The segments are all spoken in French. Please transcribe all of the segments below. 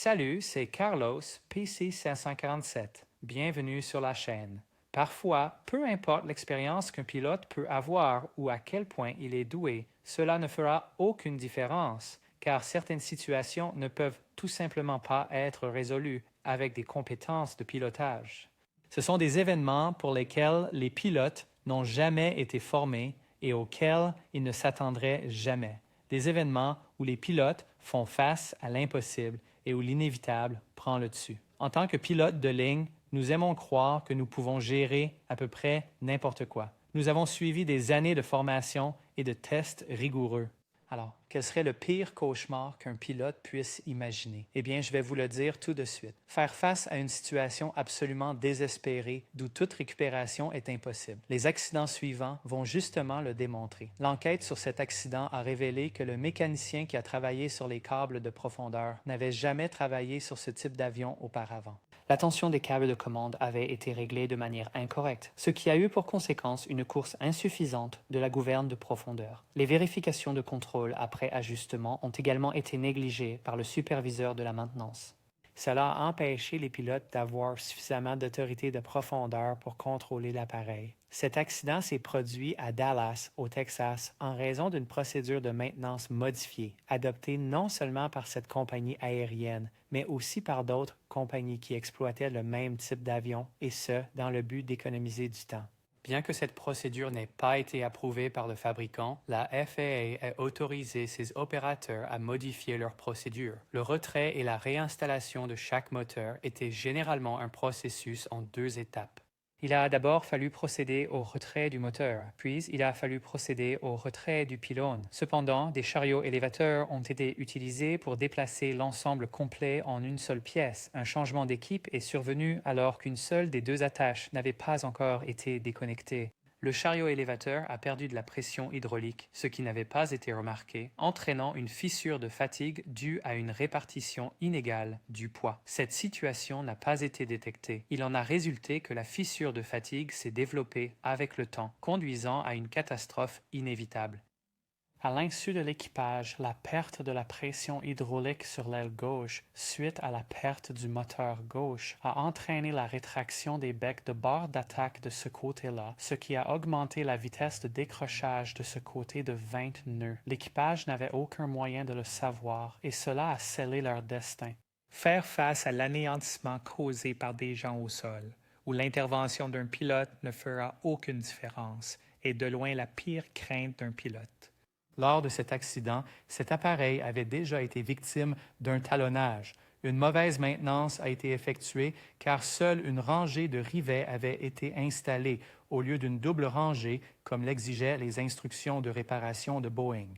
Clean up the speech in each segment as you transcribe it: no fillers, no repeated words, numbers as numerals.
Salut, c'est Carlos, PC 547. Bienvenue sur la chaîne. Parfois, peu importe l'expérience qu'un pilote peut avoir ou à quel point il est doué, cela ne fera aucune différence, car certaines situations ne peuvent tout simplement pas être résolues avec des compétences de pilotage. Ce sont des événements pour lesquels les pilotes n'ont jamais été formés et auxquels ils ne s'attendraient jamais. Des événements où les pilotes font face à l'impossible et où l'inévitable prend le dessus. En tant que pilote de ligne, nous aimons croire que nous pouvons gérer à peu près n'importe quoi. Nous avons suivi des années de formation et de tests rigoureux. Alors, quel serait le pire cauchemar qu'un pilote puisse imaginer? Eh bien, je vais vous le dire tout de suite. Faire face à une situation absolument désespérée d'où toute récupération est impossible. Les accidents suivants vont justement le démontrer. L'enquête sur cet accident a révélé que le mécanicien qui a travaillé sur les câbles de profondeur n'avait jamais travaillé sur ce type d'avion auparavant. La tension des câbles de commande avait été réglée de manière incorrecte, ce qui a eu pour conséquence une course insuffisante de la gouverne de profondeur. Les vérifications de contrôle après ajustement ont également été négligées par le superviseur de la maintenance. Cela a empêché les pilotes d'avoir suffisamment d'autorité de profondeur pour contrôler l'appareil. Cet accident s'est produit à Dallas, au Texas, en raison d'une procédure de maintenance modifiée, adoptée non seulement par cette compagnie aérienne, mais aussi par d'autres compagnies qui exploitaient le même type d'avion, et ce, dans le but d'économiser du temps. Bien que cette procédure n'ait pas été approuvée par le fabricant, la FAA a autorisé ses opérateurs à modifier leur procédure. Le retrait et la réinstallation de chaque moteur était généralement un processus en 2 étapes. Il a d'abord fallu procéder au retrait du moteur, puis il a fallu procéder au retrait du pylône. Cependant, des chariots élévateurs ont été utilisés pour déplacer l'ensemble complet en une seule pièce. Un changement d'équipe est survenu alors qu'une seule des 2 attaches n'avait pas encore été déconnectée. Le chariot élévateur a perdu de la pression hydraulique, ce qui n'avait pas été remarqué, entraînant une fissure de fatigue due à une répartition inégale du poids. Cette situation n'a pas été détectée. Il en a résulté que la fissure de fatigue s'est développée avec le temps, conduisant à une catastrophe inévitable. À l'insu de l'équipage, la perte de la pression hydraulique sur l'aile gauche, suite à la perte du moteur gauche, a entraîné la rétraction des becs de barre d'attaque de ce côté-là, ce qui a augmenté la vitesse de décrochage de ce côté de 20 nœuds. L'équipage n'avait aucun moyen de le savoir, et cela a scellé leur destin. Faire face à l'anéantissement causé par des gens au sol, où l'intervention d'un pilote ne fera aucune différence, est de loin la pire crainte d'un pilote. Lors de cet accident, cet appareil avait déjà été victime d'un talonnage. Une mauvaise maintenance a été effectuée car seule une rangée de rivets avait été installée au lieu d'une double rangée comme l'exigeaient les instructions de réparation de Boeing.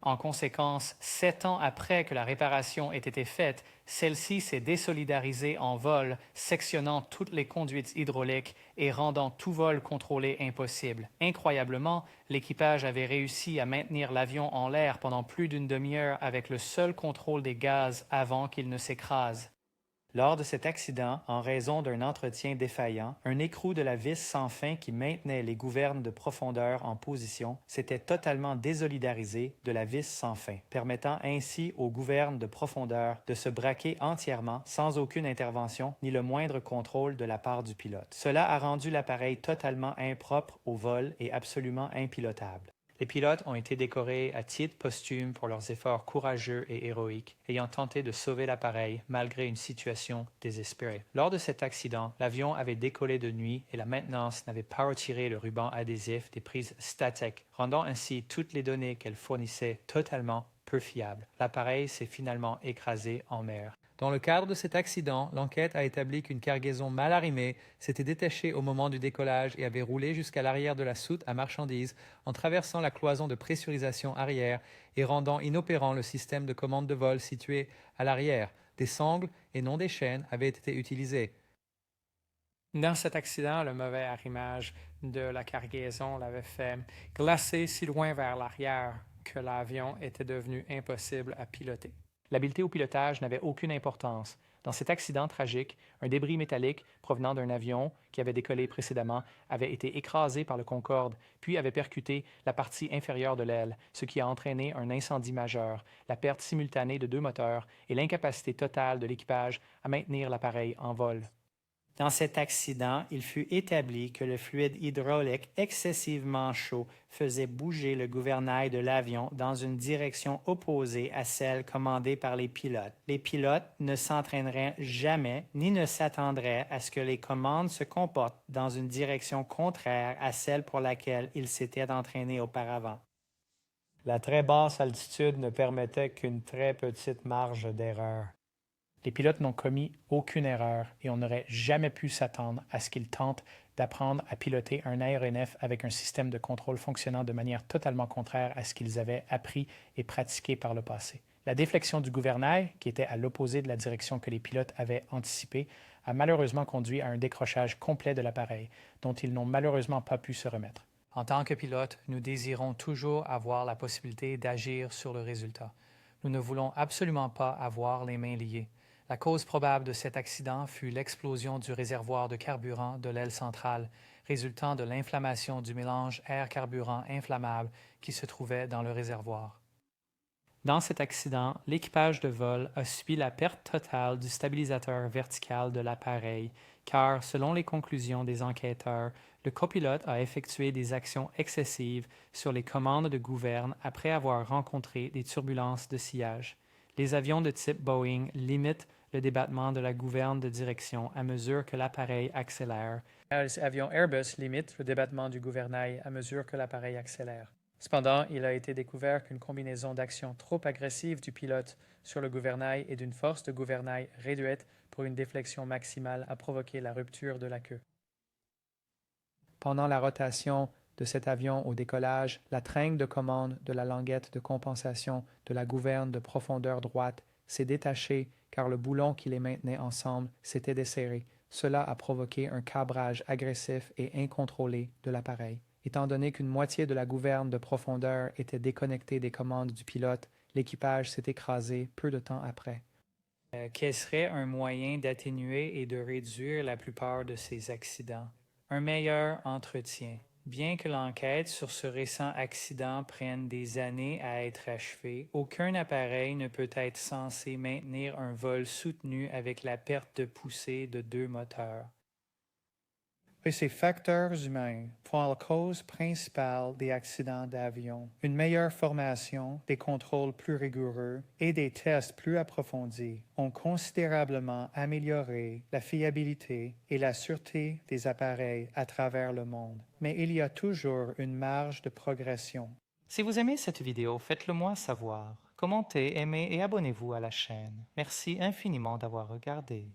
En conséquence, 7 ans après que la réparation ait été faite, celle-ci s'est désolidarisée en vol, sectionnant toutes les conduites hydrauliques et rendant tout vol contrôlé impossible. Incroyablement, l'équipage avait réussi à maintenir l'avion en l'air pendant plus d'une demi-heure avec le seul contrôle des gaz avant qu'il ne s'écrase. Lors de cet accident, en raison d'un entretien défaillant, un écrou de la vis sans fin qui maintenait les gouvernes de profondeur en position s'était totalement désolidarisé de la vis sans fin, permettant ainsi aux gouvernes de profondeur de se braquer entièrement sans aucune intervention ni le moindre contrôle de la part du pilote. Cela a rendu l'appareil totalement impropre au vol et absolument impilotable. Les pilotes ont été décorés à titre posthume pour leurs efforts courageux et héroïques, ayant tenté de sauver l'appareil malgré une situation désespérée. Lors de cet accident, l'avion avait décollé de nuit et la maintenance n'avait pas retiré le ruban adhésif des prises Statek, rendant ainsi toutes les données qu'elle fournissait totalement peu fiables. L'appareil s'est finalement écrasé en mer. Dans le cadre de cet accident, l'enquête a établi qu'une cargaison mal arrimée s'était détachée au moment du décollage et avait roulé jusqu'à l'arrière de la soute à marchandises en traversant la cloison de pressurisation arrière et rendant inopérant le système de commande de vol situé à l'arrière. Des sangles et non des chaînes avaient été utilisées. Dans cet accident, le mauvais arrimage de la cargaison l'avait fait glacer si loin vers l'arrière que l'avion était devenu impossible à piloter. L'habileté au pilotage n'avait aucune importance. Dans cet accident tragique, un débris métallique provenant d'un avion qui avait décollé précédemment avait été écrasé par le Concorde, puis avait percuté la partie inférieure de l'aile, ce qui a entraîné un incendie majeur, la perte simultanée de 2 moteurs et l'incapacité totale de l'équipage à maintenir l'appareil en vol. Dans cet accident, il fut établi que le fluide hydraulique excessivement chaud faisait bouger le gouvernail de l'avion dans une direction opposée à celle commandée par les pilotes. Les pilotes ne s'entraîneraient jamais ni ne s'attendraient à ce que les commandes se comportent dans une direction contraire à celle pour laquelle ils s'étaient entraînés auparavant. La très basse altitude ne permettait qu'une très petite marge d'erreur. Les pilotes n'ont commis aucune erreur et on n'aurait jamais pu s'attendre à ce qu'ils tentent d'apprendre à piloter un aéronef avec un système de contrôle fonctionnant de manière totalement contraire à ce qu'ils avaient appris et pratiqué par le passé. La déflexion du gouvernail, qui était à l'opposé de la direction que les pilotes avaient anticipée, a malheureusement conduit à un décrochage complet de l'appareil, dont ils n'ont malheureusement pas pu se remettre. En tant que pilote, nous désirons toujours avoir la possibilité d'agir sur le résultat. Nous ne voulons absolument pas avoir les mains liées. La cause probable de cet accident fut l'explosion du réservoir de carburant de l'aile centrale, résultant de l'inflammation du mélange air-carburant inflammable qui se trouvait dans le réservoir. Dans cet accident, l'équipage de vol a subi la perte totale du stabilisateur vertical de l'appareil, car, selon les conclusions des enquêteurs, le copilote a effectué des actions excessives sur les commandes de gouverne après avoir rencontré des turbulences de sillage. Les avions de type Boeing limitent le débattement de la gouverne de direction à mesure que l'appareil accélère. Les avions Airbus limitent le débattement du gouvernail à mesure que l'appareil accélère. Cependant, il a été découvert qu'une combinaison d'actions trop agressives du pilote sur le gouvernail et d'une force de gouvernail réduite pour une déflexion maximale a provoqué la rupture de la queue. Pendant la rotation de cet avion au décollage, la tringle de commande de la languette de compensation de la gouverne de profondeur droite s'est détachée car le boulon qui les maintenait ensemble s'était desserré. Cela a provoqué un cabrage agressif et incontrôlé de l'appareil. Étant donné qu'une moitié de la gouverne de profondeur était déconnectée des commandes du pilote, l'équipage s'est écrasé peu de temps après. Quel serait un moyen d'atténuer et de réduire la plupart de ces accidents? Un meilleur entretien. Bien que l'enquête sur ce récent accident prenne des années à être achevée, aucun appareil ne peut être censé maintenir un vol soutenu avec la perte de poussée de 2 moteurs. Et ces facteurs humains font la cause principale des accidents d'avion. Une meilleure formation, des contrôles plus rigoureux et des tests plus approfondis ont considérablement amélioré la fiabilité et la sûreté des appareils à travers le monde. Mais il y a toujours une marge de progression. Si vous aimez cette vidéo, faites-le moi savoir. Commentez, aimez et abonnez-vous à la chaîne. Merci infiniment d'avoir regardé.